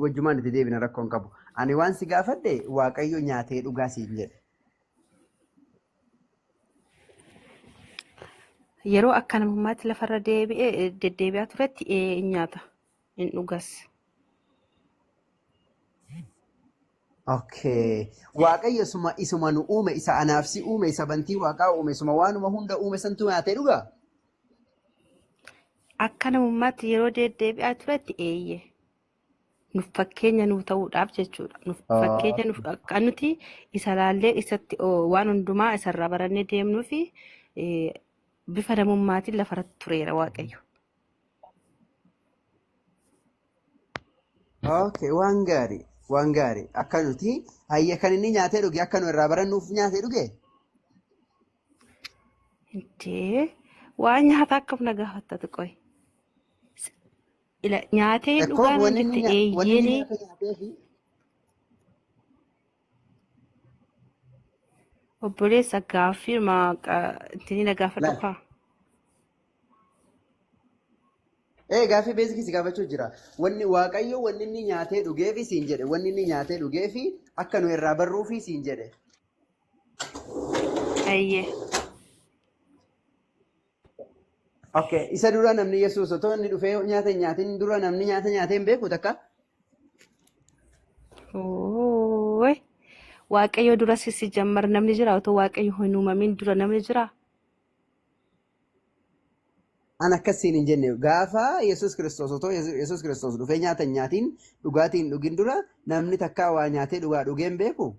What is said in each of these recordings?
wajjumaan itti deebina rakkoon qabu. Ani waan si gaafadhe Waaqayyo nyaatee dhugaa siin jedhe. Yeroo akka namummaatti lafarra deddeebi'aa turetti hin nyaata hin dhugas. Okay. Waaqayyo isuma nu uume isa anaaf si uume isa bantii waaqaa uume isuma waanuma hunda uume santu nyaatee dhugaa? Akka namummaatti yeroo deddeebi'aa turetti eeyyee. Nuuf fakkeenya nuu ta'uudhaaf jechuudha. Nuuf fakkeenya nuuf akka nuti isa laallee isatti waan hundumaa isarraa barannee deemnuu fi bifa namummaatiin lafarratti tureera Waaqayyo. Okay, waan gaarii. Waan gaarii. Akka nuti hayya kan inni nyaatee dhuge akka nu irraa barannuuf nyaatee dhuge? Intee waan nyaata akkam na gaafattatu qoy. Nyaatee dhugaa nu jette eeyyee. Obboleessa gaaffii ittiin na gaafadhu kaa. Gaaffii beeksisi si gaafachuu jira. Waaqayyo wanni inni nyaatee dhugeefi siin jedhe. Wanni inni nyaatee dhugeefi akka nu irraa barruufi siin jedhe. Ayyee. Okay. Isa dura namni Yesuus otoo inni dhufee nyaata hin nyaatin dura namni nyaata nyaatee hin beeku takka? Waaqayyo dura si jammar namni jira otoo Waaqayyo hin uumamin dura namni jira? An akkasiin hin jenne gaafa Yesuus Kiristoos otoo Yesuus Kiristoos dhufee nyaata hin nyaatin dhugaatii hin dhugin dura namni takka waa nyaatee dhugee hin beeku?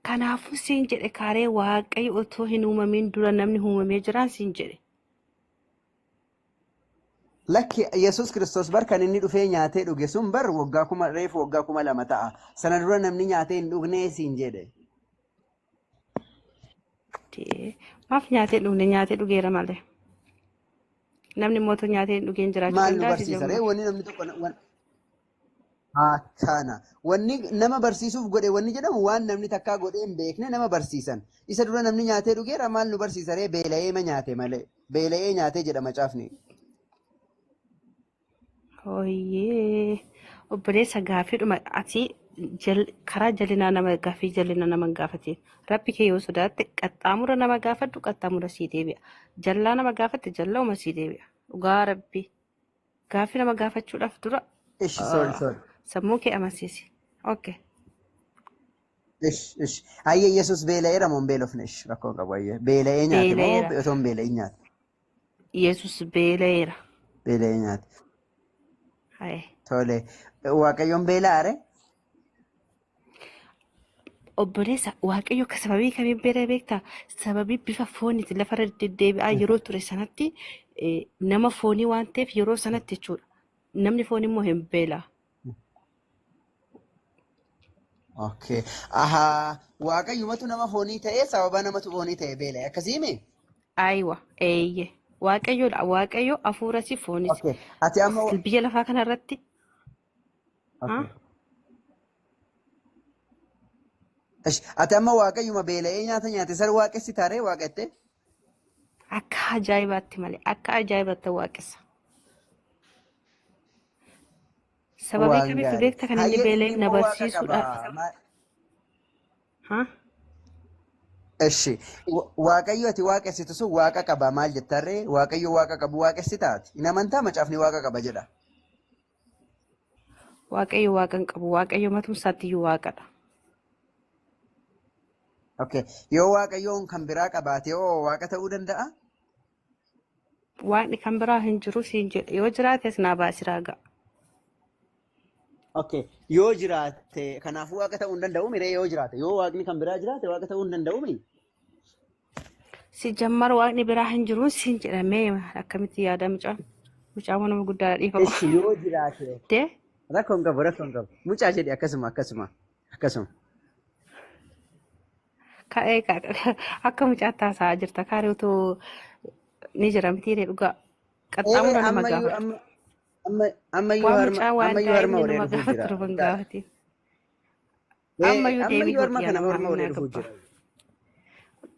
Kanaafuu siin jedhe kaaree Waaqayyo otoo hin uumamin dura namni uumamee jiraan siin jedhe. Lakki Yesuus Kiristoos bar kan inni dhufee nyaatee dhuge sun bar waggaa 2,000 ta'a. Sana dura namni nyaatee hin dhugne siin jedhe. Maaf nyaatee dhugne nyaatee dhugeera malee. Namni mootu nyaatee hin dhugeen jiraachuu danda'a. Maal nu barsiisa ree? Wanni namni tokko kana wanni nama barsiisuuf godhe wanni jedhamu waan namni takkaa godhee hin beekne nama barsiisan. Isa dura namni nyaatee dhugeera maal nu barsiisa ree? Beela'ee ma nyaate malee. Beela'ee nyaatee jedha macaafni. Hooyyee obboleessa gaaffiidhuma ati karaa jallinaa nama gaaffii jallinaa nama gaafatiin rabbi kee yoo sodaatte qaxxaamura nama gaafadhu qaxxaamura sii deebi'a. Jallaa nama gaafatte jallauma sii deebi'a. Dhugaa rabbi gaaffii nama gaafachuudhaaf dura sammuu kee amansiisi. Okay. Ayyee Yesuus beela'eera moo hin beelofne? Rakkoo qabu ayyee. Beela'ee nyaate moo otoo hin beela'in nyaate? Yesuus beela'eera. Beela'ee nyaate. Tole. Waaqayyoon beela'aare? Obboleessa Waaqayyo akka sababii kamiin beela'e beektaa? Sababii bifa fooniitiin lafarra deddeebi'aa yeroo ture sanatti nama foonii waan ta'eef yeroo sanatti jechuudha. Namni foon immoo hin beela'a. Okay. Waaqayyumatu nama foonii ta'ee sababa namatu foonii ta'e beela'e akkasiimi? Ayiwa eeyyee. Waaqayyoodha. Waaqayyo hafuura si foonis. Okay. Ati amma biyya lafaa kanarratti. Ati amma Waaqayyuma beela'ee nyaata nyaate sar waaqessi taaree waaqette? Akka ajaa'ibaatti malee akka ajaa'ibaatti waaqessa. Sababii kamiif beekta kan inni beela'ee na barsiisuudhaaf. Waaqayyo ati waaqessitu sun waaqa qaba maal jettarree? Waaqayyo waaqa qabu waaqessitaati. Hin amantaa macaafni waaqa qaba jedha. Waaqayyo waaqa hin qabu. Waaqayyo matumsaatti iyyuu waaqadha. Okay. Yoo waaqayyoon kan biraa qabaate yoo waaqa ta'uu danda'a? Waaqni kan biraa hin jiru siin jedhe yoo jiraates naa baasi raagaa. Okay. Yoo jiraate kanaafuu waaqa ta'uu hin danda'u miree yoo jiraate yoo waaqni kan biraa jiraate waaqa ta'uu hin danda'u mi? Si jammar waaqni biraa hin jiru siin jedhamee akkamitti yaada mucaa? Mucaa nama guddaa dhiifama. Yoo jiraate. Rakkoon qabu. Mucaa jedhi akkasuma. Akka mucaa taasisaa jirta kaaree otoo ni jira mitiiree dhugaa qaxxaamura nama gaafata. Ammayyuu harma waree dhufuu jira. Ammayyuu deebii harma kana morma waree dhufuu jira.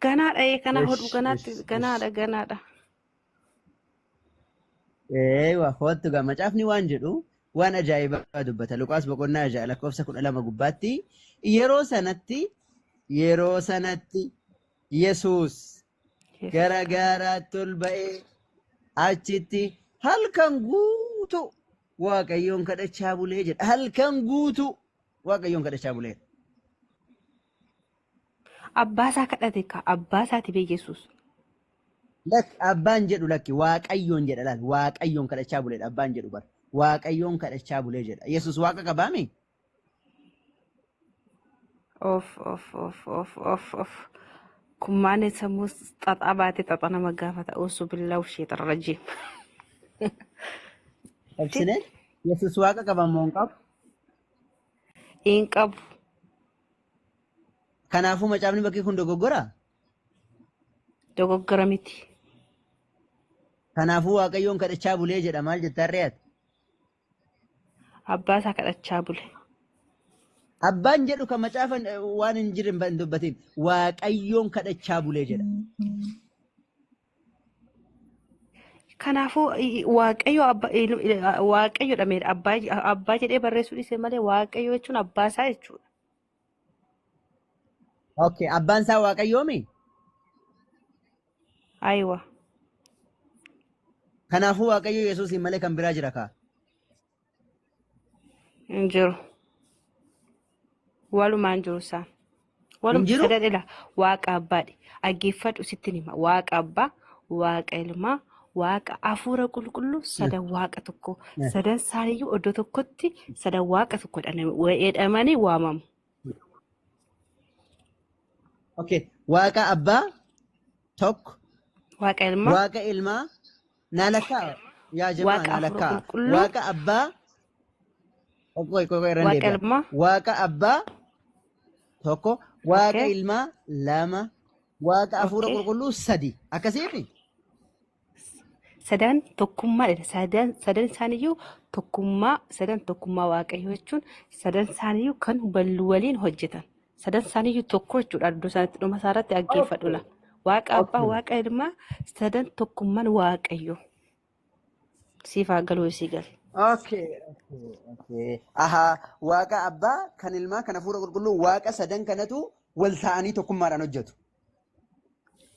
Ganaadha kana hodhu ganaadha. Waa hoottu gaa macaafni waan jedhu waan ajaa'ibaa dubbata. Luqaas boqonnaa ja'a lakkoofsa 12 gubbaatti yeroo sanatti Yesuus gara gaaraatti ol ba'ee achitti halkan guutuu Waaqayyoon kadhachaa bulee jedha. Halkan guutuu Waaqayyoon kadhachaa bulee. Abbaasaa kadhate ka abbaasaati bee Yesuus. Abbaan jedhu lakki Waaqayyoon jedha laal. Waaqayyoon kadhachaa buleedha. Abbaan jedhu bara. Waaqayyoon kadhachaa bulee jedha. Yesuus Waaqa qabaami? Of. Kummaane sammuu xaxaa baate xaxa nama gaafata. Osoo billaa ushee xarrajee. Obsineen Yesuus Waaqa qabamoo hin qabu? Hin qabu. Kanaafuu macaafni bakkee kun dogoggoraa? Dogoggora miti. Kanaafuu Waaqayyoon kadhachaa bulee jedha. Maal jettaa re'aati? Abbaasaa kadhachaa bule. Abbaan jedhu kan macaafa waan hin jirin hin dubbatin. Waaqayyoon kadhachaa bulee jedha. Kanaafuu waaqayyo dhameedha. Abbaa jedhee barreessuu dhiise malee waaqayyo jechuun abbaasaa jechuudha. Okay, abbaan isaa Waaqayyoomi? Ayiwa. Kanaafuu Waaqayyo Yesuusiin malee kan biraa jira kaa? Hin jiru. Walumaan jiru isaan. Hin jiru? Sadadhila waaqa abbaadhi. Dhaggeeffadhu sittin hima. Waaqa abbaa, waaqa ilmaa, waaqa hafuura qulqulluu sadan waaqa tokko. Sadan isaaniiyyuu iddoo tokkotti sadan waaqa tokko jedhamanii waamamu. Okay, waaqa abbaa tokko. Waaqa ilmaa. Waaqa ilmaa naalakkaa yaa jamaa naalakkaa. Waaqa abbaa waaqa ilmaa. Waaqa abbaa tokko. Waaqa ilmaa lama. Waaqa hafuura qulqulluu sadi. Akkasiifi? Sadan tokkummaadha. Sadan isaaniiyyuu tokkummaa waaqayyoo jechuun sadan isaaniiyyuu kan waliin hojjetan. Sadan isaaniiyyuu tokko jechuudha. Iddoo sanatti dhuma isaarratti dhaggeeffadhu la. Waaqa abbaa, waaqa ilmaa, sadan tokkummaan waaqayyoo. Siif haa galuu isii gali. Okay. Waaqa abbaa kan ilmaa kan hafuura qulqulluu waaqa sadan kanatu wal ta'anii tokkummaadhaan hojjetu.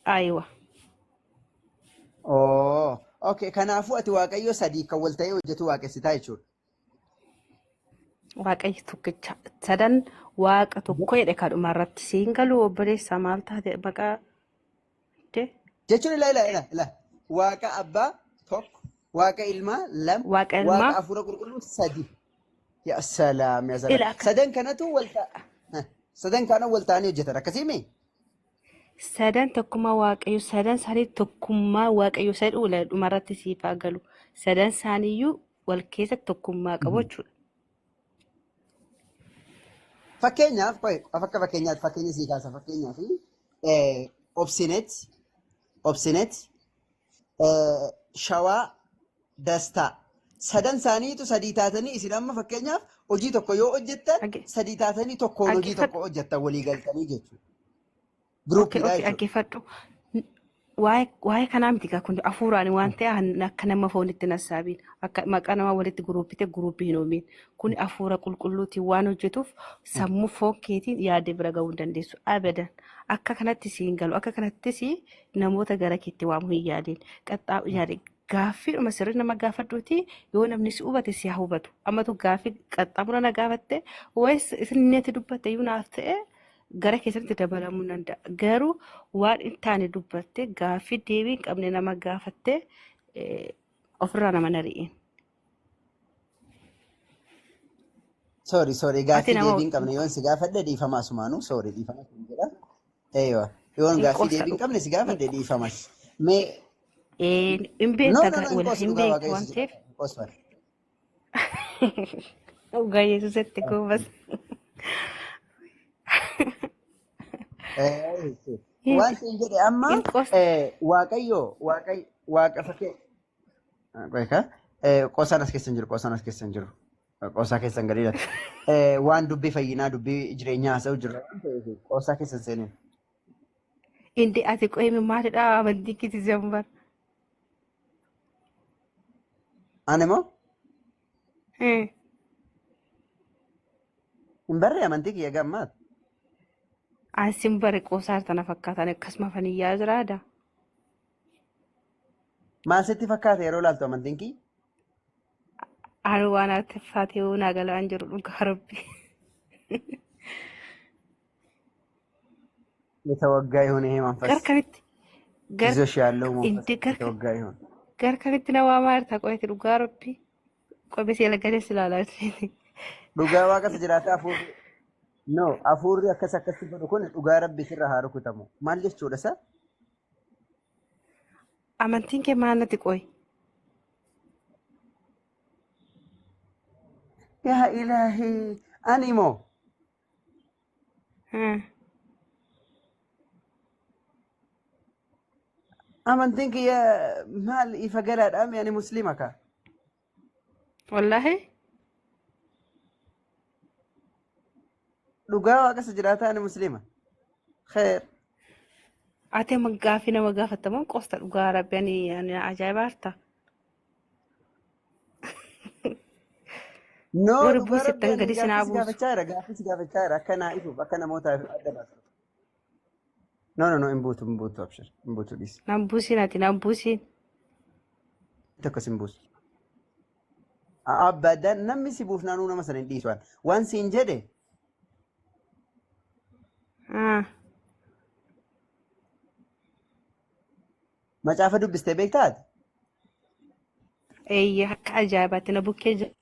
Ayiwa. Okay, kanaafuu ati Waaqayyo sadii kan wal ta'ee hojjetu waaqessitaa jechuudha. Waaqayyo tokkicha. Sadan waaqa tokko jedhe kadhuma irratti siin galuu obboleessaa maal taate maqaa jechuun ila waaqa abbaa tokko, waaqa ilmaa lama, waaqa hafuura qulqulluu sadi. Yaa salaam yaa salaam. Sadan kanatu sadan kana wal ta'anii hojjetan akkasiimi? Sadan tokkummaa waaqayyo sadan isaanii tokkummaa waaqayyo sadii dhuma irratti siif haa galu. Sadan isaaniiyyuu wal keessa tokkummaa qabu jechuudha. Fakkeenyaaf akka fakkeenyaatti fakkeenya sii kaasa fakkeenyaaf obsinet shawaa dastaa sadan isaaniitu sadii taatanii isin amma fakkeenyaaf hojii tokko yoo hojjettan sadii taatanii tokkoon hojii tokko hojjettan walii galtanii jechuudha. Dhaggeeffadhu. Waa'ee kanaa miti kun hafuuraan waan ta'e akka nama foonitti nassaabiin akka maqaa nama walitti guruuppii hin uumiin kun hafuura qulqulluutiin waan hojjetuuf sammuu foon keetiin yaadde bira gahuu hin dandeessu abadan akka kanatti siin galu akka kanattis namoota gara keetti waamuu hin yaadin yaade gaaffiidhuma sirrii nama gaafadhuuti yoo namni si hubate si haa hubatu ammatu gaaffii qaxxaamura na gaafatte waa'ee isin neeti dubbatte iyyuu naaf ta'e. Gara keessatti dabalamuu danda'a. Garuu waan hin taane dubbatte gaaffii deebii hin qabne nama gaafatte ofirraa nama nari'in. Sorry gaaffii deebii hin qabne yoon si gaafadhe dhiifamaa sumaanuu dhiifamaa kun jedha. Yoon gaaffii deebii hin qabne si gaafadhe dhiifamas. Hin beekta hin beektu waan ta'eef. Dhugaa Yesuusitti goobas. Waan siin jedhe amma waaqa fakkee qosaan as keessa hin jiru qosaa keessan gadiidha waan dubbii fayyinaa dubbii jireenyaa haasa'u jirra qosaa keessan seenuun. Indi ati qo'imi maalidha amantii kiti zambar. Ani moo? Hin barree amantii kiyya gammaat. Asin bare qoosaar tana fakkaatan akkasuma faniyyaa jiraada. Maal sitti fakkaata yeroo laaltu amantiin kiyya? Ani waan artiffaatee naa galaan jiru dhugaa rabbi. የተወጋ የሆነ ይሄ መንፈስ Garkanitti ይዞሽ ያለው መንፈስ inti የተወጋ ይሆን። garkanitti na waa maarta qo'eeti dhugaa rabbi. Qophisi elagalee silaalaa jirti. Dhugaa waaqa jiraata afuurri. No, afuurri akkasitti godhu kun dhugaa rabbi sirra haa rukutamu. Maal jechuudha isa? Amantiin kee maal natti qo'i? Yaa ilaahi ani moo amantiin kiyya maal ifa galaadha ani muslima ka. Wallaahi Dhugaa waaqa jiraata ani muslima. Kheer. ati amma gaaffii nama gaafattamuun qosta dhugaa rabbi ani ajaa'iba harta. No, Warri dhugaa buusittan rabbi gadi ani sinaa gaaffii si buusu. gaafachaa jira gaaffii si gaafachaa jira akka naa ifuuf akka namootaaf adda baasu. No, hin buutu abshir hin buutu dhiis. Nan buusiin ati nan buusiin. Tokko sin buusu. Abbaaddaan namni si buuf naannoo nama sana hin dhiisu waan siin jedhe macaafa dubbistee beektaati? Eeyyee akka ajaa'ibaatti na bukkee jira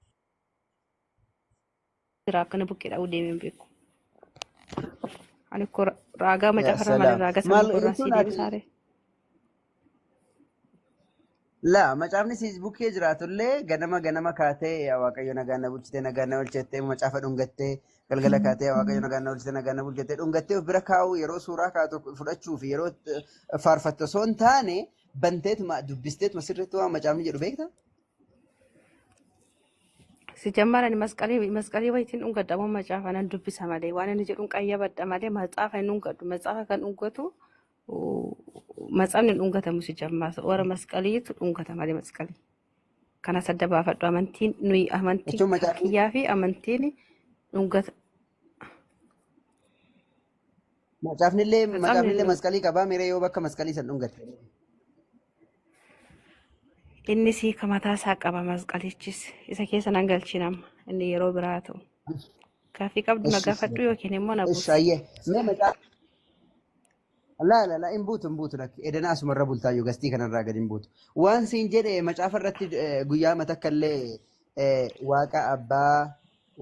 akka na bukkee dha'uu deemeen beeku. Ani ko raagaa macaafarra malee raagaa sana gurraan sii deebisaare. Laa macaafni si bukkee jiraatullee ganama kaatee yaa waaqayyo nagaan na bulchite nagaan na bulchite macaafa dhungattee galgala kaatee yaa waaqayyo nagaan na bulchite nagaan na bulchite dhungattee of bira kaa'uu yeroo suuraa kaatu fudhachuu fi yeroo faarfattu osoo hin taane banteetuma dubbisteetuma sirriitti waan macaafni jedhu beektaa? Si jammarani masqalii wayitiin dhungadhamu macaafa nan dubbisa malee waan inni jedhuun qayyabadha malee macaafa hin dhungadhu macaafa kan dhungatu matsaafni dhungatamu si jammaasa warra masqaliitu dhungata malee masqalii. Kana sadda baafadhu amantiin nuyi amantii kiyyaa fi amantiin dhungata. Macaafnillee masqalii qabaa miree yoo bakka masqalii san dhungate. Inni si mataa isaa qaba masqalichis isa keessa nan galchinama inni yeroo biraa ta'u. Gaaffii qabdu na gaafadhu yookiin immoo na buusu. La hin buutu lakki edanaa asumarra bultaayyuu gastii kanarraa gadi hin buutu. Waan siin jedhe macaafa irratti guyyaa matakkallee waaqa abbaa,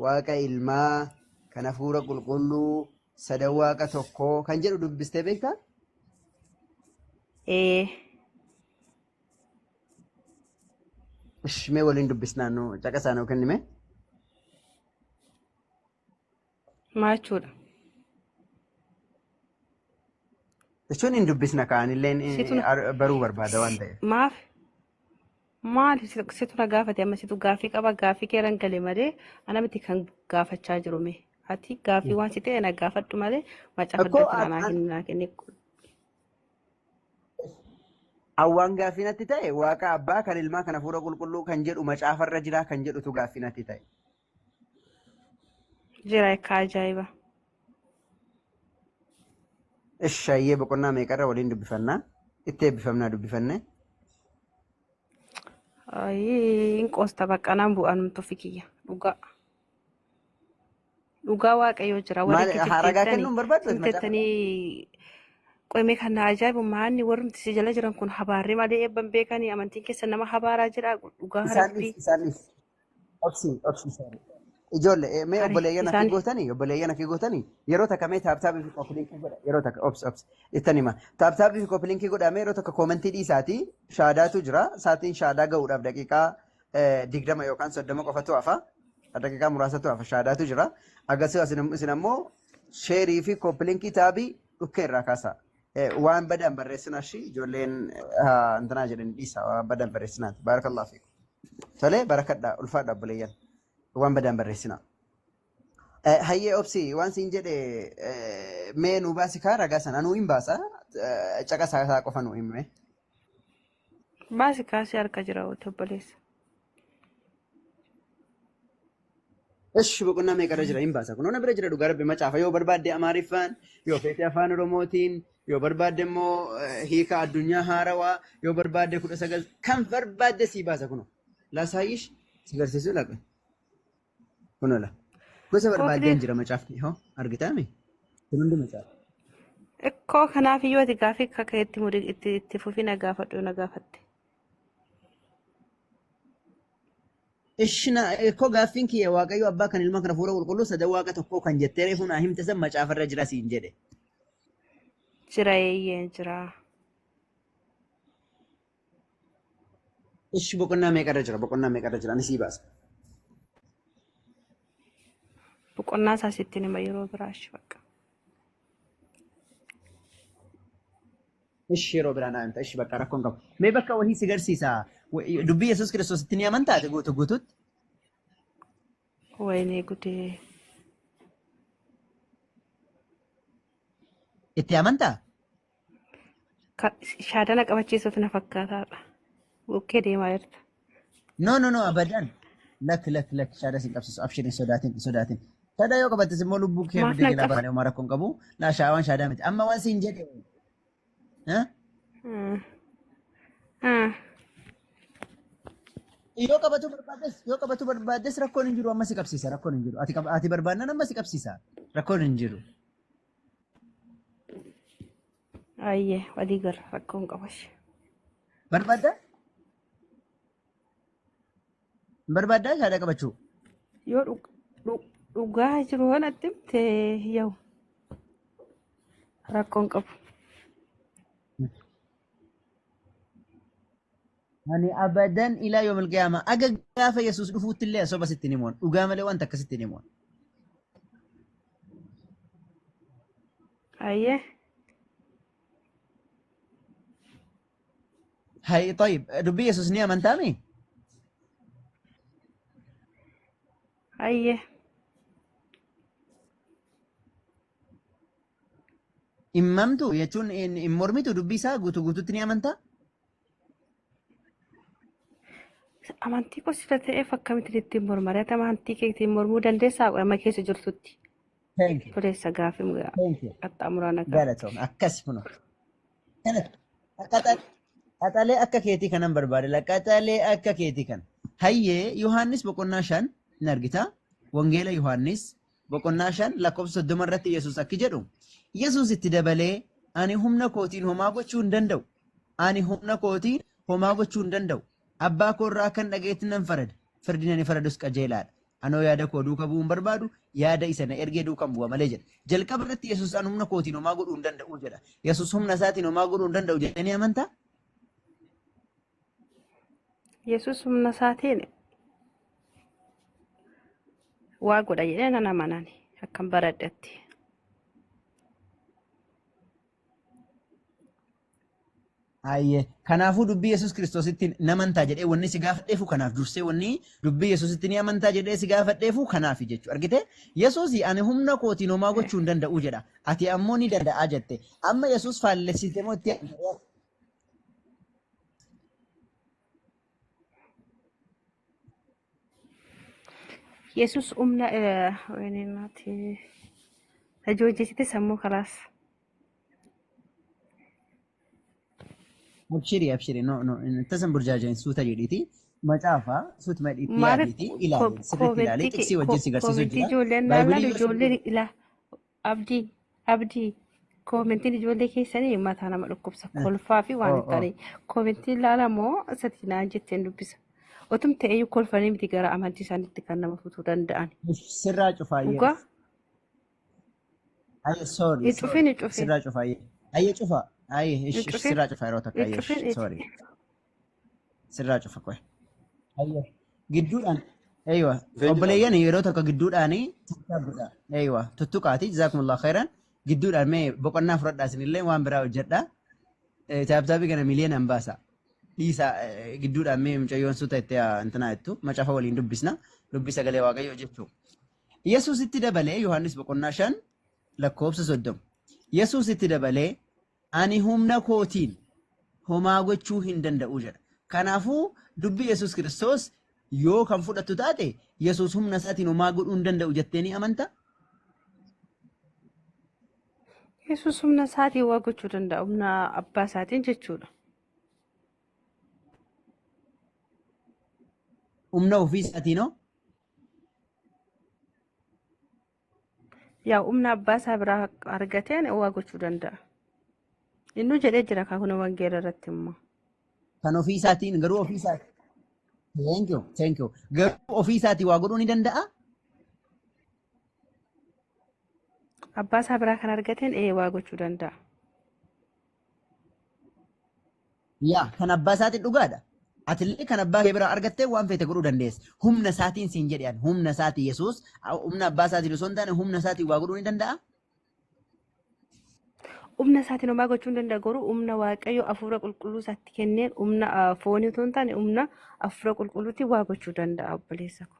waaqa ilmaa, kan hafuura qulqulluu, sadan waaqa tokkoo kan jedhu dubbistee beektaa? Mee waliin dubbisnaa nu caqasaa nuu kennime. Maal jechuudha? Jechuun hin dubbisna kaanilleen baruu barbaada waan ta'eef. Maali situ na gaafate amma situ gaaffii qaba gaaffii kee rangalee malee ana miti kan gaafachaa jiru mee ati gaaffii waan si ta'e na gaafadhu malee macaafa irratti naa kenne. Awwaan gaaffii natti ta'e waaqa abbaa kan ilmaa kan hafuura qulqulluu kan jedhu macaafarra jira kan jedhutu gaaffii natti ta'e. Jira akka ajaa'iba. Ishaayyee boqonnaa meeqarra waliin dubbifannaa? Itti eebbifamnaa dubbifanne? Hin qoosta baqqanaan bu'aan tuffi kiyya dhugaa. Dhugaa waaqayyoo jira. Haragaa kennuun barbaaddu? Himtettanii qoyme kan na ajaa'ibu maanni warri si jala jiran kun habaarri malee eebban beekanii amantiin keessa nama habaaraa jira dhugaa rabbii. Isaanis obsi isaanii. Ijoollee mee obboleeyyan akka gootanii yeroo takka mee taaptaabii fi koppiliinkii godha yeroo takka obs ittan hima taaptaabii fi koppiliinkii godhamee yeroo takka koomentii dhiisaatii shaadaatu jira saatiin shaadaa ga'uudhaaf daqiiqaa 20 yookaan 30 qofatu hafa daqiiqaa muraasatu hafa shaadaatu jira akkasumas isin ammoo sheerii fi koppiliinkii taabii dhukkee irraa kaasaa waan badan barreessinaa shi ijoolleen intanaa jedhan dhiisa waan badan barreessinaati baarakallahu fiikum tolee barakadhaa ulfaadha obboleeyyan. Waan badan barreessina. Hayyee obsi waan siin jedhe mee nu baasi kaa ragaa sana nuu hin baasa caqasaa isaa qofa nuu himne. Baasi kaasii harka jira obboleessa. Esh boqonnaa meeqa irra jira hin baasa kun ona bira jira dhugaa rabbi macaafa yoo barbaadde Amaariffaan yoo feete afaan Oromootiin yoo barbaadde immoo hiika addunyaa haarawaa yoo barbaadde 19 kan barbaadde si baasa kun lasaayish si garsiisu laqa kunola gosa barbaadde jira macaafni hoo argitaame kun hundi macaafa Ekkoo kanaaf iyyuu ati gaafii akka itti fufii na gaafatte. Ishna ko gaaffiin kiyya waaqayyo abbaa kan ilma kana fuula qulqulluu sadan waaqa tokko kan jettee reefu naa himte san macaafarra jira siin jedhe. Jira eeyyeen jira. Ishi boqonnaa meeqarra jira ani sii baasa. Boqonnaa isaa sitti nima yeroo biraa ishi bakka. Ishi yeroo biraa naa himta ishi bakka rakkoon qabu. Mee bakka wahii si garsiisa. Dubbii Yesuus Kiristoos itti ni amantaate guutuutti. Wayinee gudee. Itti amantaa? Shaadana qabachiisuuf na fakkaataadha. Bukkee deemaa jirta. No abadan. Lak shaada sin qabsiisu abshirin sodaatin. Shaada yoo qabattes immoo lubbuu kee bidde gilaa baanee uumaa rakkoon qabu. Laa shaawaan shaadaa miti. Amma waan siin jedhe. Yoo qabatu barbaaddes rakkoon hin jiru amma si qabsiisa rakkoon hin jiru ati barbaadnan amma si qabsiisa rakkoon hin jiru. Ayyee walii gara rakkoon qabash. Barbaaddaa shaada qabachuu. Yoo dhugaa jiru waan atti himte yoo rakkoon qabu. Ani abadan ilaa yoom ilqiyaama aga gaafa Yesuus dhufuutti illee asoba sitti himuun dhugaa malee wanta akkasitti himuun. Ayyee. Hay طيب dubbii Yesuus ni amantaami? Ayyee. Immamtu jechuun hin mormitu dubbii isaa guutuutti ni amantaa? Amantii koo sirra ta'eef akkamitti ittiin mormare amantii kee ittiin mormuu dandeessaa amma keessa jirtutti. Toleessa gaafii qaxxaamuraan akka. Galatoom akkas kun. Qaxalee akka keetii kanan barbaade qaxalee akka keetii kan. Hayyee Yohaannis boqonnaa 5 ni argita. Wangeela Yohaannis boqonnaa 5 lakkoofsa 30 irratti Yesuus akki jedhu. Yesuus itti dabalee ani humna kootiin homaa gochuu hin danda'u. Abbaa koo irraa kan dhageetti nan farada. Firdi ani faradus qajeelaadha. Anoo yaada koo duuka bu'uun barbaadu yaada isa na ergee duukan bu'a malee jedha. Jalqaba irratti Yesuus an humna kootiin homaa godhuu hin danda'u jedha. Yesuus humna isaatiin homaa godhuu hin danda'u jedhanii amantaa? Yesuus humna isaatiin waa godha jedhee nan amanani akkan baradhetti. Ayyee kanaafuu dubbii Yesuus Kiristoositti namantaa jedhee wanni si gaafadheefu kanaaf dursee wanni dubbii Yesuusitti ni amantaa jedhee si gaafadheefu kanaaf jechuudha. Argitee Yesuus ani humna kootiin homaa gochuu hin danda'u jedha. Ati ammoo ni danda'aa jette. Amma Yesuus faallessitee moo itti Yesuus humna weeninaati tajaajilite sammuu kalaas. Abshiri no tasan burjaajen suuta jedhiti macaafa suut madhiitti yaaditi ilaali sirriitti ilaali tiksii wajjin si garsiisu jira. Ijoolleen naannoo ijoolleen ila abdii koomentiin ijoollee keessanii mataa nama dhukkubsa kolfaa fi waan itti koomentiin ilaalamoo sati naan jetteen dubbisa. Otum ta'eyyuu kolfanii miti gara amantii isaaniitti kan nama futuu danda'an. Sirraa cufaayyee. Dhugaa. Sorry. Sirraa cufaayyee. Ayyee cufaa. Aye, sirraa cufa yeroo takka ayyee sorry. Sirraa cufa qoy. Ayyee gidduudhaan aywa obboleeyyan yeroo takka gidduudhaanii aywa tuttuqaati jazaakumullahu khairan gidduudhaan mee boqonnaa fudhadhaa isinillee waan biraa hojjedhaa. Taabtaabii kana miliyoonaan baasa. Dhiisa gidduudhaan mee mucayyoon suuta itti intinaa jettu macaafa waliin dubbisna dubbii sagalee waaqayyoo jechuudha. Yesuus itti dabalee Yohaannis boqonnaa 5 lakkoofsa 30. Yesuus itti dabalee ani humna kootiin homaa gochuu hin danda'u jedha. Kanaafuu dubbii Yesuus Kiristoos yoo kan fudhattu taate Yesuus humna isaatiin homaa godhuu hin danda'u jettee ni amantaa? Yesuus humna isaatiin waa gochuu danda'a. Humna abbaa isaatiin jechuudha. Humna ofii isaatiinoo? Yaa humna abbaa isaa biraa argateen waa gochuu danda'a. Inni jedhee jira kaakuna wangeela irratti immoo. Kan ofii isaatiin garuu ofii isaatiin. Thank you. Garuu ofii isaatiin waa godhuu ni danda'a? Abbaa isaa biraa kan argateen waa gochuu danda'a. Yaa kan abbaa isaatiin dhugaadha. Atillee kan abbaa kee biraa argattee waan feete godhuu dandeessa. Humna isaatiin siin jedhan humna isaatii Yesuus humna abbaa isaatiin osoo hin taane humna isaatiin waa godhuu ni danda'a? Humna isaatiin homaa gochuu hin danda'a garuu humna Waaqayyo hafuura qulqulluu isaatti kenneen humna foonii otoo hin taane humna hafuura qulqulluutiin waa gochuu danda'a obboleessa ko.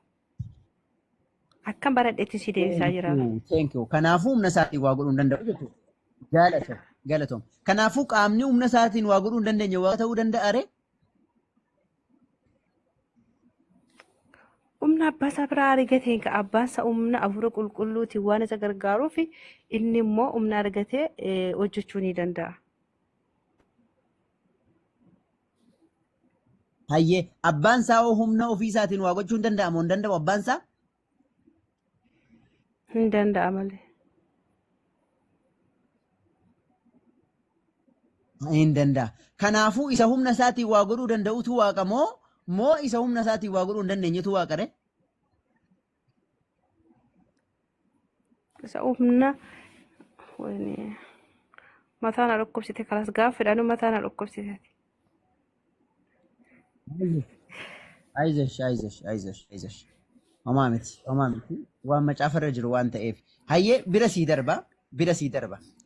Akkam baradheetti si deebisaa jira. Thank you. Kanaafuu humna isaatiin waa godhuu hin danda'u jechuudha. Galatoom. Kanaafuu qaamni humna isaatiin waa godhuu hin dandeenye waa ta'uu danda'a ree? Humna abbaa isaa biraa argateen ka abbaan isaa humna hafuura qulqulluutiin waan isa gargaaruuf inni immoo humna argatee hojjechuu ni danda'a. Hayyee abbaan isaa humna ofii isaatiin waa gochuu hin danda'amu moo hin danda'u abbaan isaa? Hin danda'a malee. Hin danda'a. Kanaafuu isa humna isaatiin waa godhuu danda'utu waaqa moo isa humna isaatiin waa godhuu hin dandeenyetu waaqa ree? Isa humna mataa na dhukkubsite kanas gaaffiidhaan mataa na dhukkubsite. Aizesh. Homaa miti. Waan macaafarra jiru waan ta'eef. Hayyee bira sii darba.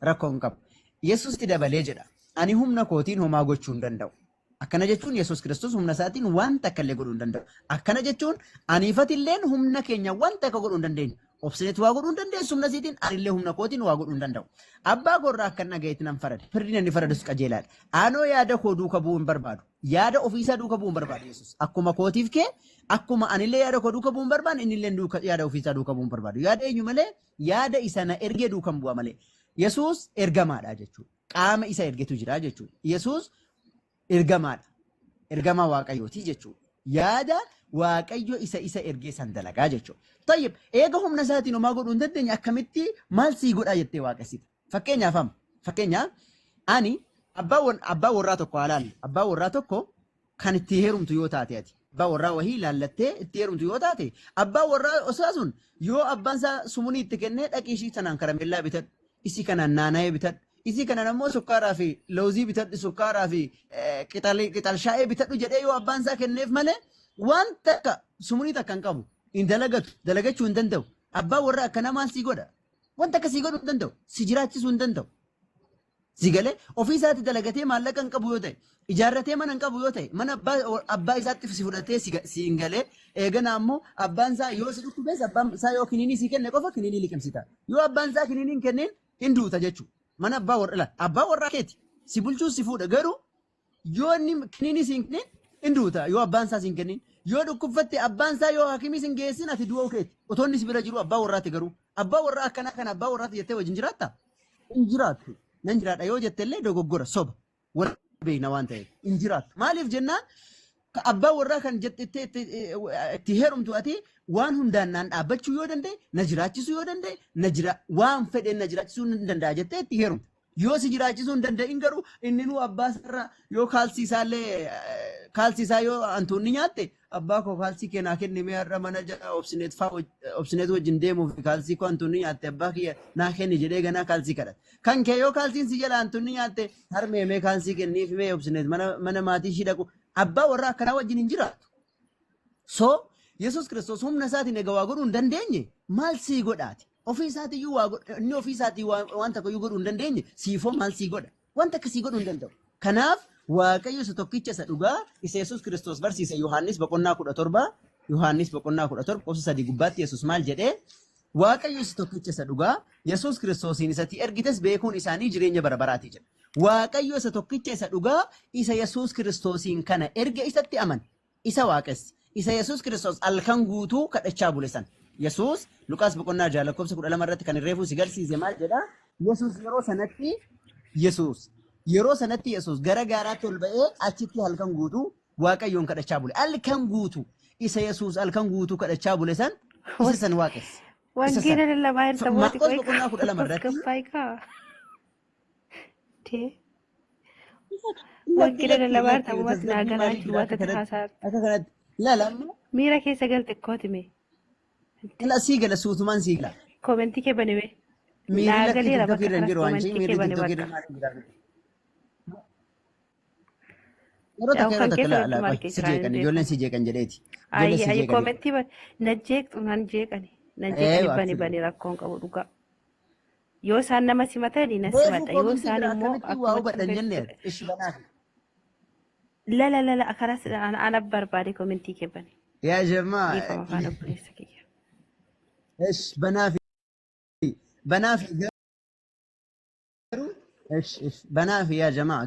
Rakkoo hin qabu. Yesuusti dabalee jedha. Ani humna kootiin homaa gochuu hin danda'u. Akkana jechuun Yesuus Kiristoos humna isaatiin wanta akka illee godhuu hin danda'u. Akkana jechuun aniifatilleen humna keenya wanta akka godhuu hin dandeenyu. Obsineetti waa godhuu hin dandeessu humna isiitiin anillee humna kootiin waa godhuu hin danda'u. Abbaa gorraa akkan dhagayetti nan farade. Firdiin inni faradus qajeelaadha. Anoo yaada koo duuka bu'uu hin barbaadu. Yaada ofiisaa duuka bu'uu hin barbaadu Yesuus. Akkuma kootiif kee akkuma anillee yaada koo duuka bu'uu hin barbaadu innillee yaada ofiisaa duuka bu'uu hin barbaadu. Yaada eenyu malee yaada isa na ergee duuka bu'a malee. Yesuus ergamaadha jechuudha. Qaama isa ergetu jira jechuudha. Yesuus ergamaadha. Ergamaa Waaqayyooti jechuudha. Yaada Waaqayyo isa ergee san dalagaa jechuudha. Tayyib eega humna isaatiin homaa godhuu hin dandeenye akkamitti maal sii godhaa jettee waaqessita. Fakkeenyaaf ani abbaa warraa tokko haalaan abbaa warraa tokko kan itti heerumtu yoo taate ati abbaa warraa wahii laallattee itti heerumtu yoo taate abbaa warraa osaa sun yoo abbaan isaa sumunii itti kennee dhaqii ishii sanaan karameellaa bitadhu isii kanaan naana'ee bitadhu. Isii kanaan ammoo sukkaaraa fi loozii bitadhu sukkaaraa fi qixalshaa'ee bitadhu jedhee yoo abbaan isaa kenneef malee waan takka sumunii takka hin qabu hin dalagachuu hin danda'u. Abbaan warraa akkana maal sii godha? Wanta akka sii godhuu hin danda'u. Si jiraachisuu hin danda'u. Si galee ofii isaatti dalagatee maallaqa hin qabu yoo ta'e ijaarratee mana hin qabu yoo ta'e mana abbaa isaatti si fudhatee si hin galee eegana ammoo abbaan isaa yoo si dhukkubees abbaan isaa yoo kiniinii si kenne qofa kiniinii liqimsita. Yoo abbaan isaa kiniinii hin kenniin hin duuta jechuudha. Mana abbaa warraa keeti si bulchuus si fuudha garuu yoo inni kiniinii siin kennin hin duuta yoo abbaan isaa siin kennin yoo dhukkubfatte abbaan isaa yoo hakimii siin geessin ati du'uu keeti otoo inni si bira jiru abbaa warraati garuu abbaa warraa akkanaa kan abbaa warraati jettee wajjin jiraatta hin jiraattu nan jiraadha yoo jettellee dogoggora soba warra beekna waan ta'eef hin jiraattu maaliif jennaan abbaa warraa kan jettee itti heerumtu ati waan hundaan naan dhaabbachuu yoo danda'e na jiraachisuu yoo danda'e waan fedheen na jiraachisuu hin danda'a jettee itti heerumtu. Yoo si jiraachisuu hin danda'in garuu inni nu abbaa isaarraa yoo kaalsiisaa yoo antuunni nyaatte abbaa koo kaalsii kennaa kennimee har'a mana jala obsineet wajjin deemuuf kaalsii koo antuunni nyaatte abbaa kiyya naa kenni jedhee ganaa kaalsii kadhata. Kan kee yoo kaalsiin si jala antuunni nyaatte harmeemee kaalsii kenniif mee obsineet mana maatii ishii dhaqu abbaa warraa akkanaa wajjin hin jiraatu. So Yesuus Kiristoos humna isaatiin egaa waa godhuu hin dandeenye maal sii godhaati? Ofii isaatiiyyuu inni ofii isaatii waan takka godhuu hin dandeenye siifoo maal sii godha? Wanta akkasii godhuu hin danda'u. Kanaaf Waaqayyo isa tokkicha isa dhugaa isa Yesuus Kiristoos barsiise Yohaannis boqonnaa 17 qosa 3 gubbaatti Yesuus maal jedhee Waaqayyo isa tokkicha isa dhugaa Yesuus Kiristoosiin isatti ergites beekuun isaanii jireenya bara baraati jedha. Waaqayyo isa tokkicha isa dhugaa isa Yesuus Kiristoosiin kana erga isatti aman isa waaqessi isa Yesuus Kiristoos halkan guutuu kadhachaa bule san. Yesuus Luqaas boqonnaa ja'a lakkoofsa 12 irratti kan reefuu si garsiise maal jedha? Yesuus yeroo sanatti Yesuus gara gaaraatti ol ba'ee achitti halkan guutuu Waaqayyoon kadhachaa bule. Halkan guutuu isa Yesuus halkan guutuu kadhachaa bule san isa san waaqessa. Wangeela lallabaa erga Maarqos boqonnaa 12 irratti wangeela lallabaa erga bu'aas naagalaa duwwaata taasaa akka kanatti lalamu miira keessa galte kootime ila sigala suutumaan sigala komentii kee banime miirri naagaleera lakki bakka TikTok irra jiru waan komentii miirri kee bane TikTok bakka irra maal jira yeroo yaa'u takka kan keessa la wajjuma qoy argee si jiraan jeeqan hin ijoolleen beeku si jeeqan jedheeti ijoolleen si ayyi jeeqan komentii na jeeqxu nan jeeqani bani bani rakkoon qabu dhugaa yoo isaan nama simatanii na reefu simadha yoo komentii isaan bira immoo akkamitti waa akkuma hubadhan jennee ishi banaa lala akaras ana barbaade komentii kee bane yaa jamaa dhiifama afaan obboleessa kiyya ish banaa fi garuu ish banaa fi yaa jamaa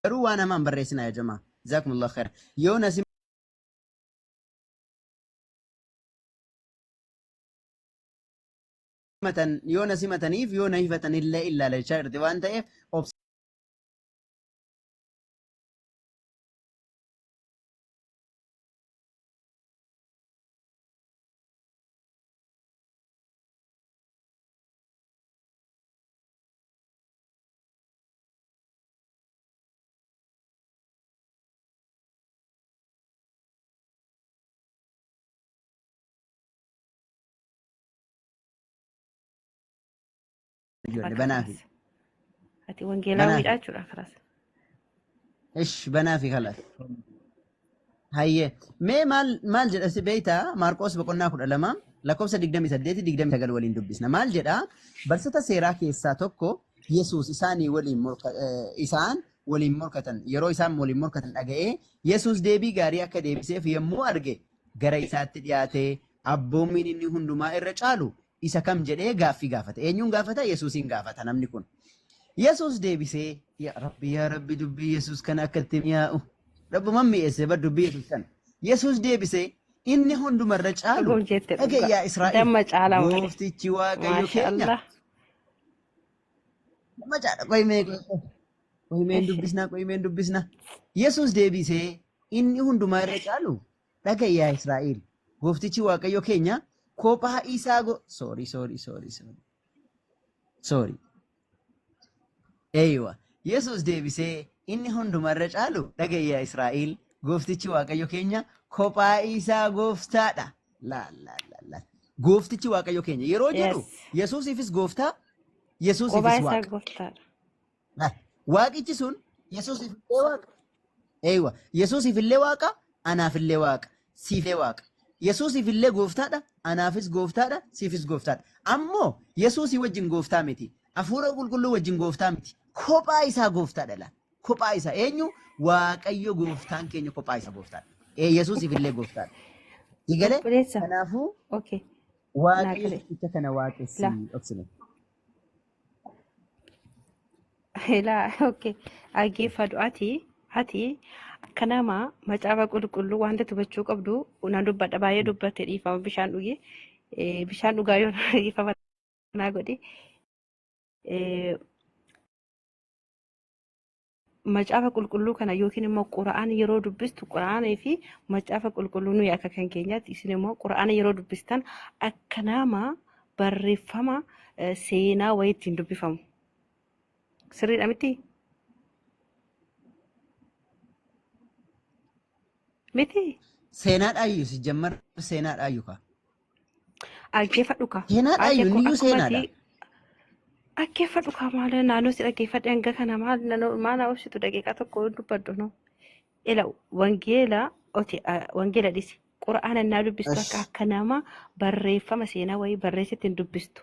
garuu waan namaan barreessina yaa jamaa jazaakumullahu khair yoo na simataniif yoo na hifatan illee ilaalachaa jirti waan ta'eef ijoollee banaa fi ati wangeelaawiidha jechuudha akaras ish banaa fi khalas hayyee mee maal jedha si beeytaa Maarqos boqonnaa 12 lakkoofsa 28 29 waliin dubbisna maal jedha barsiisota seeraa keessaa tokko Yesuus isaan waliin morkatan yeroo isaan waliin morkatan dhaga'ee Yesuus deebii gaarii akka deebiseef yommuu arge gara isaatti dhiyaatee abboommiin inni hundumaa irra caalu isa kam jedhee gaaffii gaafate eenyuun gaafata Yesuusin gaafata namni kun Yesuus deebisee yaa rabbi dubbii Yesuus kana akkatti mi'aawu rabbumaan mi'eesse bar dubbii Yesuus kana Yesuus deebisee inni hundumarra caalu dhagee yaa Israa'el damma caalaa gooftichi Waaqayyo keenya damma caala qoymeen dubbisna Yesuus deebisee inni hundumarra caalu dhagee yaa Israa'el gooftichi Waaqayyo keenya kophaa isaa sorry eeywa Yesuus deebisee inni hundumarra caalu dhagee yaa Israa'el gooftichi Waaqayyo keenya kophaa isaa gooftaadha la gooftichi Waaqayyo keenya yeroo jedhu Yesuusifis gooftaa Yesuusifis waaqa waaqichi sun Yesuusifillee waaqa eeywa Yesuusifillee waaqa anaafillee waaqa siifillee waaqa Yesuusifillee gooftaadha anaafis gooftaadha siifis gooftaadha ammoo Yesuusii wajjin gooftaa miti hafuura qulqulluu wajjin gooftaa miti kophaa isaa gooftaadha la kophaa isaa eenyu Waaqayyo gooftaan keenya kophaa isaa gooftaadha Yesuusifillee gooftaadha digalee kanaafuu Waaqayyo itti kana waaqessi obsine dhaggeeffadhu ati kanama macaafa qulqulluu wanta hubachuu qabdu naan dubbadha baay'ee dubbatte dhiifama bishaan dhugi bishaan dhugaa yoo dhiifama naa godhi macaafa qulqulluu kana yookiin immoo qura'aana yeroo dubbistu qura'aanii fi macaafa qulqulluu nuyi akka kan keenyaatti isin immoo qura'aana yeroo dubbistan akka nama barreeffama seenaa wayii ittiin dubbifamu sirriidha miti seenaadhaayyuu si jammar seenaadhaayyuu ka dhaggeeffadhu ka seenaadhaayyuu niyyuu seenaadha dhaggeeffadhu ka maal naannoo si dhaggeeffadhe hanga kana maal obsitu daqiiqaa tokko dubbadhu no ila wangeela dhisi qura'aana naa dubbistu akka nama barreeffama seenaa wayii barreessitti hin dubbistu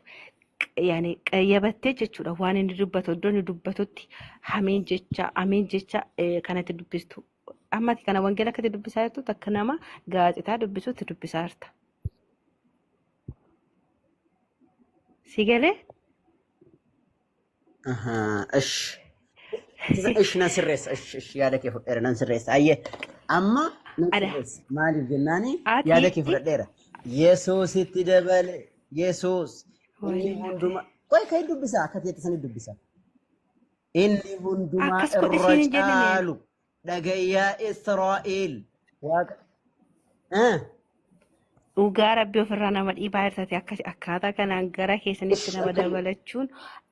yaani qayyabattee jechuudha waan inni dubbatu iddoo inni dubbatutti ameen jecha kanatti dubbistu ammati kana wangeela akkatti dubbisaa jirtu akka nama gaazexaa dubbisutti dubbisaa jirta. Si galee? إيش نسرس إيش يا دك يفرد نسرس أيه أما نسرس ما الجناني يا دك يفرد يسوس تدبل يسوس إني هندما كاي دبسا كتير تسني دبسا إني هندما الرجال دقيا إسرائيل Dhugaa rabbii ofirraa nama dhiibaa hir'ate akkaataa kanaan gara keessanitti nama dabalachuun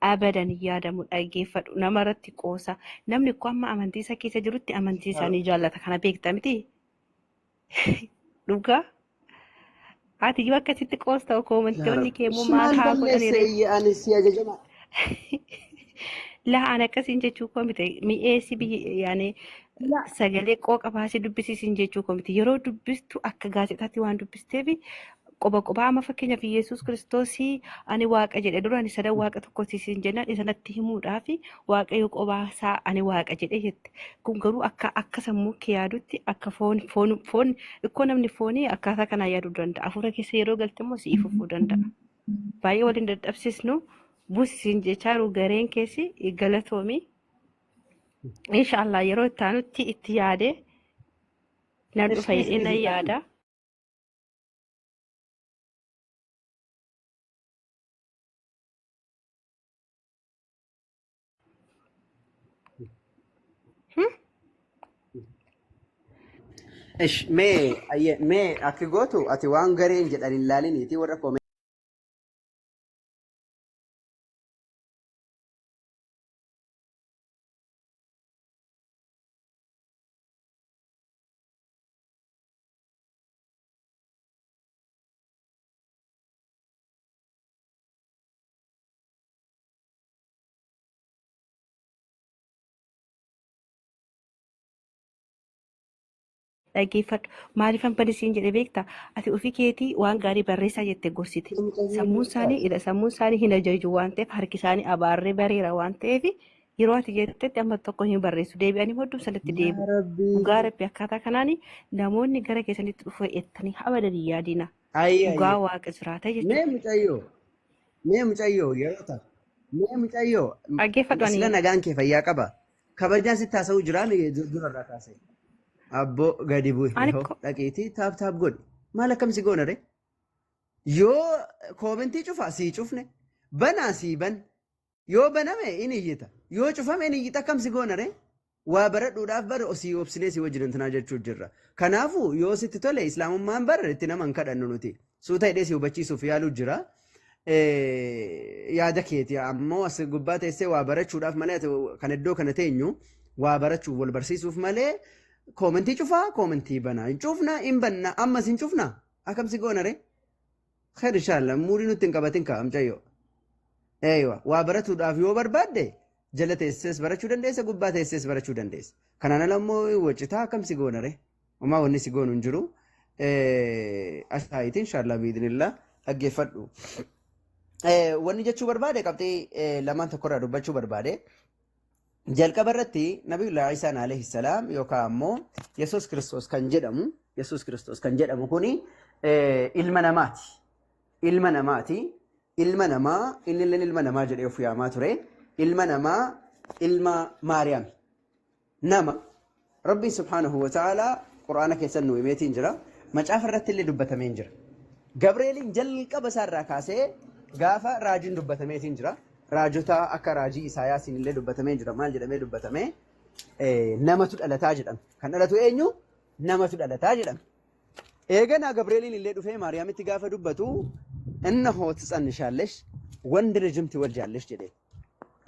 abadan yaadamu dhaggeeffadhu nama irratti qoosa namni kun amma amantii isaa keessa jirutti amantii isaanii jaallata kana beekta miti dhugaa ati yoo akkasitti qoosta koomantoonni kee immoo maal haa godhaniire laa an akkasiin jechuu koo miti mi'eessi yaani sagalee qooqa baasee dubbisiisin jechuu koo miti yeroo dubbistu akka gaazexaatti waan dubbisteef qoba amma fakkeenyaaf Yesuus Kiristoosii ani waaqa jedhe dura ani sadan waaqa tokkotiisin jennaan isanatti himuudhaaf waaqayyo qobaasaa ani waaqa jedhe jette kun garuu akka sammuu kee yaadutti akka foon ikkoo namni foonii akkaataa kanaan yaaduu danda'a hafuura keessa yeroo galte immoo si'i fufuu danda'a baay'ee waliin dadhabsisnu buusisin jechaa jiru gareen keessi galatoomi inshallah yeroo itti itti yaade nan dhufa jedhee yaada. إيش مي أكيدوتو أتوان غرين جد أنيلالين يتي ورا كومي Dhaggeeffadhu maaliifan badisiin jedhe beektaa ati ofii keetii waan gaarii barreessaa jettee gorsite sammuun isaanii hin ajaju waan ta'eef harki isaanii abaarree bareera waan ta'eef yeroo ati jettetti amma tokko hin barreessu deebi'anii hodhuu sanatti deebi'u dhugaa rabbi akkaataa kanaan namoonni gara keessanitti dhufu ettanii abadan yaadina dhugaa waaqa jiraata jechuudha. Mee mucayyoo yeroo ta'a mee mucayyoo dhaggeeffadhu sila nagaan kee fayyaa qaba kabajaan sitti haasa'uu jiraa durarraa kaasee. Abbo gadi bu'e dhaqiitii taap godhi maal akkamsi goona re yoo koomentii cufaa sii cufne banaa sii ban yoo baname in iyyita yoo cufame in iyyita akkamsi goona re waa baradhuudhaaf bara osii obsinee si wajjin intinaa jechuu jirra kanaafuu yoo sitti tole islaamummaan bara itti nama hin kadhannu nuti suuta hidhee si hubachiisuuf yaaluu jira yaada keeti ammoo as gubbaa teessee waa barachuudhaaf malee kan iddoo kana teenyu waa barachuuf wal barsiisuuf malee. Koomentii cufaa koomentii banaa hin cufna hin banna ammas hin cufna akkamsi goona re kheer inshallah muurii nutti hin qabatin kaa'amcayyoo eeywa waa baratuudhaaf yoo barbaadde jala teessees barachuu dandeessa gubbaa teessees barachuu dandeessa kanaan ala immoo waccitaa akkamsi goona re homaa wanni si goonu hin jiru ashaayitii inshallah biidinillah dhaggeeffadhu wanni jechuu barbaade qabxii lamaan tokkorraa dubbachuu barbaade. jalqaba irratti nabiyullah Isaa alayhi salaam yookaan ammoo Yesuus Kiristoos kan jedhamu kuni ilma namaati. Ilma namaa inni ilma namaa jedhee of yaamaa ture. Ilma namaa ilma Maariyaam. Nama Rabbiin subhaanahu wa ta'ala Qur'aana keessatti nu himeetiin jira. Macaafa irratti illee dubbatamee jira. Gabreeliin jalqaba isaarraa kaasee gaafa raajiin dubbatameetiin jira. Raajota akka raajii Isaayaasiin illee dubbatamee jira maal jedhamee dubbatamee namatu dhalataa jedhama kan dhalatu eenyu namatu dhalataa jedhama eeganaa Gabreeliin illee dhufee Maariyaamitti gaafa dubbatu inna hooti tsannishallesh wandi rajimti wal jaallesh jedhee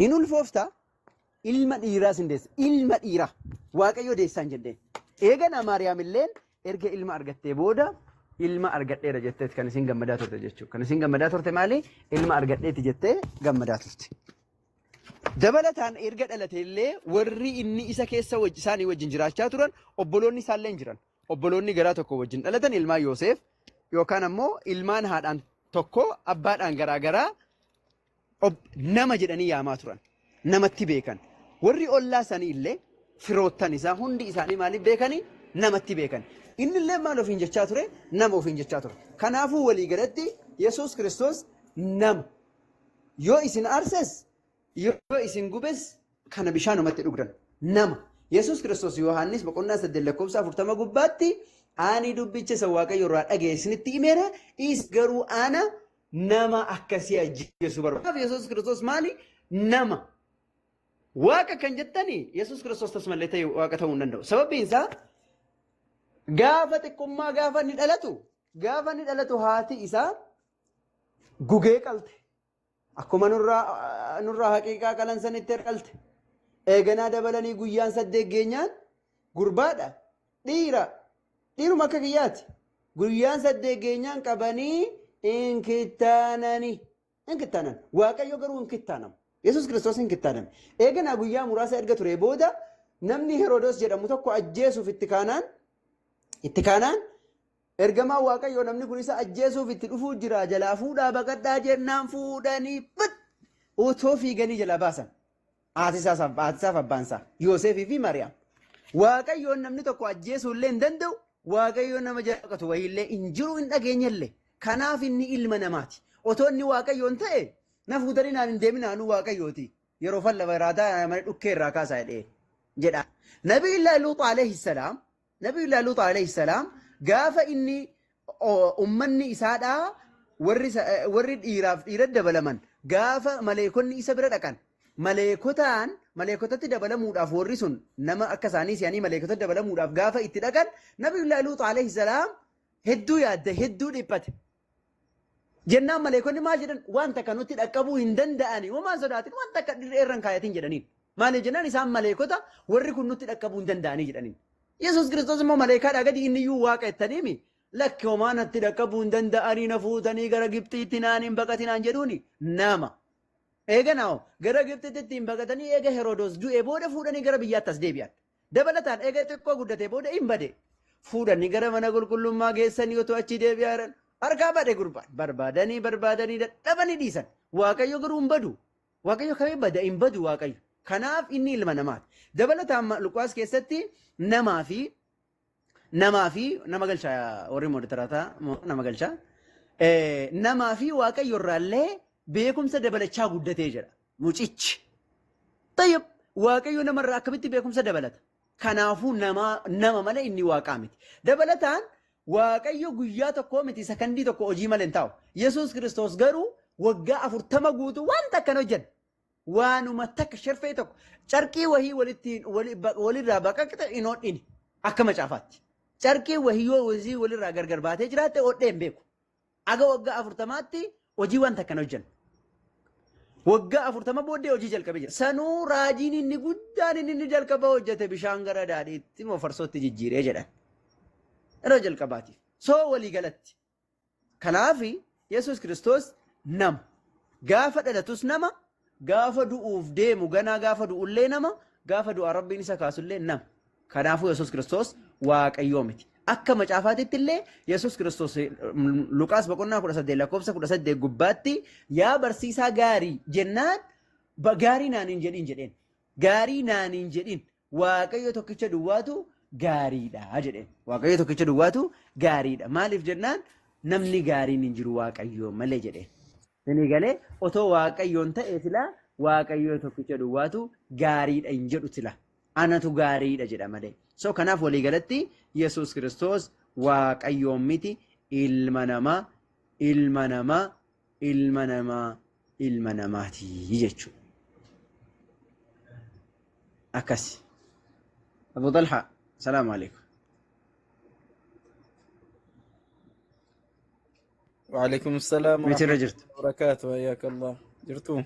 in ulfoofta ilma dhiiraa sindeessa ilma dhiiraa waaqayyo deessaan jedhee eeganaa Maariyaam illeen erga ilma argattee booda ilma argadheera jetteet kan isin gammadaa turte jechuudha. Kan isin gammadaa turte maali? Ilma argadheeti jettee gammadaa turte. Dabalataan erga dhalate illee warri inni isa keessa isaanii wajjin jiraachaa turan obboloonni isaallee jiran. Obboloonni garaa tokko wajjin dhalatan ilmaan Yoosef yookaan ammoo ilmaan haadhaan tokko abbaadhaan garaa nama jedhanii yaamaa turan. Namatti beekan. Warri ollaa sanii illee firoottan isaa hundi isaanii maaliif beekanii? Namatti beekan. Inni illee maal ofiin jechaa ture? Nama ofiin jechaa ture. Kanaafuu walii galatti Yesuus Kiristoos nama. Yoo isin aarses, yoo isin gubes kana bishaanumatti dhugdan nama Yesuus Kiristoos Yohaannis boqonnaa 8 lakkoofsa 40 gubbaatti ani dubbicha isa Waaqayyo irraa dhageessinitti himeera is garuu ana nama akkasii ajjeesu barbaada. Yesuus Kiristoos maali? Nama. Waaqa kan jettani Yesuus Kiristoos tasmallee ta'e waaqa ta'uu hin danda'u. Sababiin isaa gaafa xiqqummaa gaafa ni dhalatu haati isaa gugee qalte. Akkuma nurraa haqiiqaa qalansanitti qalte. Eeganaa dabalanii guyyaan 8 geenyaan gurbaadha. Dhiiruma akka kiyyaati. Guyyaan 8 geenyaan qabanii inkitaanan. Waaqayyo garuu inkittaanama. Yesuus Kiristoos inkittaaname. Eeganaa guyyaa muraasa erga ture booda namni Herodos jedhamu tokko ajjeesuuf itti kaanaan ergamaa Waaqayyo namni kun isa ajjeesuuf itti dhufuu jira jalaa fuudhaa baqadhaa jennaan fuudhanii utoo fiiganii jalaa baasan. Haatisaaf abbaansaa Yoosefii fi Mariyaam. Waaqayyoon namni tokko ajjeesuu illee hin danda'u. Waaqayyoon nama jalaqatu wayiillee hin jiru hin dhageenyallee. Kanaaf inni ilma namaati. Otoo inni Waaqayyoon ta'e na fuutanii naan hin deeminaanuu Waaqayyooti. Yeroo falla baraataa mana dhukkee irraa kaasaa jedha. Nabiyullaahi Luuxu alayhi salaam gaafa inni ummanni isaadhaa warri dhiira dabalaman gaafa maleekonni isa bira dhaqan maleekotatti dabalamuudhaaf warri sun nama akka isaanii si'anii maleekotatti dabalamuudhaaf gaafa itti dhaqan Nabiyullaahi Luuxu alayhi salaam hedduu yaadde hedduu dhiphate. Jennaan maleekonni maal jedhan wanta kanutti dhaqqabuu hin danda'ani waan sodaatin wanta akka irraan kaayatiin jedhaniin. Maaliif jennaan isaan maleekota warri kun nutti dhaqqabuu hin danda'anii jedhaniin. Yesuus Kiristoos immoo maleekaadhaa gadi inni iyyuu waaqa jettaniimi lakki homaa natti dhaqqabuu hin danda'anii na fuutanii gara Gibxiitti naan hin baqatinaan jedhuuni nama. Eeganaa gara Gibxiitti hin baqatanii eega Herodos du'e booda fuudhanii gara biyyaatti as deebi'an. Dabalataan eega xiqqoo guddatee booda hin bade. Fuudhanii gara mana qulqullummaa geessanii otoo achi deebi'an harkaa bade gurbaan barbaadanii dadhabanii dhiisan. Waaqayyo garuu hin badu. Waaqayyo kamii bada hin badu Waaqayyo. Kanaaf inni ilma namaati. Dabalataan Luqaas keessatti namaa fi nama galchaa warri mooditarataa nama galchaa namaa fi Waaqayyo irraallee beekumsa dabalachaa guddatee jedha. Mucichi. Tayyib Waaqayyo namarraa akkamitti beekumsa dabalata? Kanaafuu nama malee inni waaqaa miti. Dabalataan Waaqayyo guyyaa tokkoo miti sakandii tokko hojii malee hin taa'u. Yesuus Kiristoos garuu waggaa 40 guutuu wanta akkan hojjenna. Waanuma takka sharfee tokko carqii wahii walirraa baqaqxe hin hodhini akka macaafaatti. Carqii wahii yoo walirraa gargar baatee jiraatte hodhee hin beeku. Aga waggaa 40tti hojii wanta akkan hojjenna. Waggaa 40 booddee hojii jalqabee jira. Sanuu raajiin inni guddaan inni jalqaba hojjete bishaan gara daadhiitti moo farsootti jijjiiree jedhan. Yeroo jalqabaatiif. Soo walii galatti. Kanaaf Yesuus Kiristoos nama. Gaafa dhalatus nama. Gaafa du'uuf deemu ganaa gaafa du'ullee nama. Gaafa du'a Rabbiin isa kaasullee nama. Kanaafuu Yesuus Kiristoos Waaqayyoo miti. Akka macaafaatitti illee Yesuus Kiristoos Luqaas boqonnaa 18 lakkoofsa 18 gubbaatti yaa barsiisaa gaarii jennaan gaarii naan hin jedhin. Gaarii naan hin jedhin. Waaqayyo tokkicha duwwaatu gaariidha jedheen. Waaqayyo tokkicha duwwaatu gaariidha. Maaliif jennaan namni gaariin hin jiru Waaqayyo malee jedheen. Inni galee otoo Waaqayyoon ta'e sila Waaqayyo tokkicha duwwaatu gaariidha hin jedhu sila. Anatu gaariidha jedha malee. So kanaaf walii galatti Yesuus Kiristoos Waaqayyoon miti ilma namaati jechuudha. Akkasi. Abu Talha. السلام عليكم. وعليكم السلام ورحمة الله وبركاته. حياك الله. جرتوا